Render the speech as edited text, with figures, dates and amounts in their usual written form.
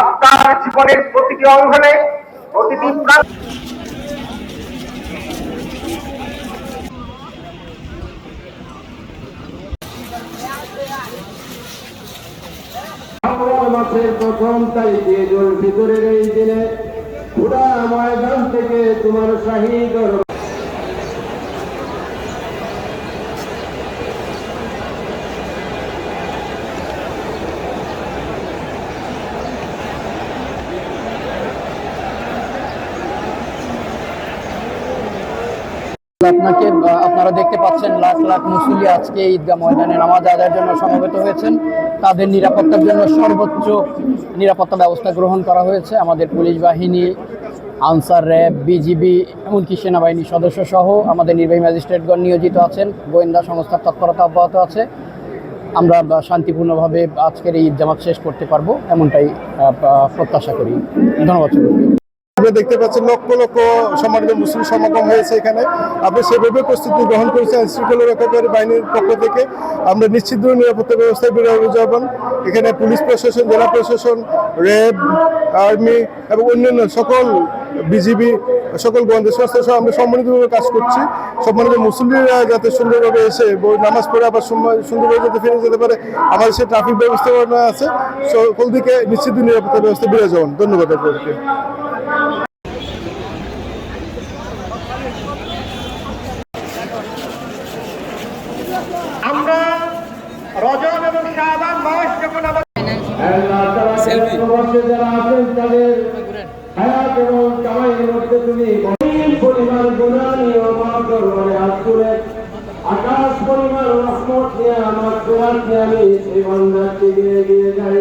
আপনার জীবনের প্রতিটি অঙ্গনে প্রতিটি প্রাণ মাসের প্রথম তারিখে ভিতরের এই দিনে পুরা ময়দান থেকে তোমার শাহী দরবার আপনারা দেখতে পাচ্ছেন লাখ লাখ মুসল্লি আজকে ঈদগাহ ময়দানে নামাজ আদায়ের জন্য সমবেত হয়েছেন। তাদের নিরাপত্তার জন্য সর্বোচ্চ নিরাপত্তা ব্যবস্থা গ্রহণ করা হয়েছে। আমাদের পুলিশ বাহিনী, আনসার, র্যাব, বিজিবি, এমনকি সেনাবাহিনী সদস্য সহ আমাদের নির্বাহী ম্যাজিস্ট্রেটগণ নিয়োজিত আছেন। গোয়েন্দা সংস্থার তৎপরতা অব্যাহত আছে। আমরা শান্তিপূর্ণভাবে আজকের এই ঈদ জামাত শেষ করতে পারবো এমনটাই প্রত্যাশা করি। ধন্যবাদ। আপনি দেখতে পাচ্ছেন লক্ষ লক্ষ সম্মানিত মুসলিম সমাগম হয়েছে এখানে। আপনি সেভাবে প্রস্তুতি গ্রহণ করেছেন আইনশৃঙ্খলা রক্ষাকারী বাহিনীর পক্ষ থেকে। আমরা নিশ্চিত নিরাপত্তা ব্যবস্থায় বিরাজমান। এখানে পুলিশ প্রশাসন, জেলা প্রশাসন, র্যাব, আর্মি এবং অন্যান্য সকল বিজিবি, সকল গোয়েন্দা সংস্থা সহ আমরা সম্মানিতভাবে কাজ করছি। সম্মানিত মুসলিমরা যাতে সুন্দরভাবে এসে নামাজ পড়ে আবার সুন্দরভাবে যাতে ফিরে যেতে পারে, আমাদের সে ট্রাফিক ব্যবস্থাপনা আছে। সকল দিকে নিশ্চিত নিরাপত্তা ব্যবস্থা বিরাজমান। ধন্যবাদ আপনাদেরকে। আমরা রজব এবং শাবান মাস যখন যারা আছেন তাদের হায়াত এবং কামাইয়ের মধ্যে তুমি পরিমাণ গুনাহ নিয়ে মাফ করবে। আকাশ পরিমাণ রহমত নিয়ে আমার তোমার আমি সেই বান্দাকে এগিয়ে যাই।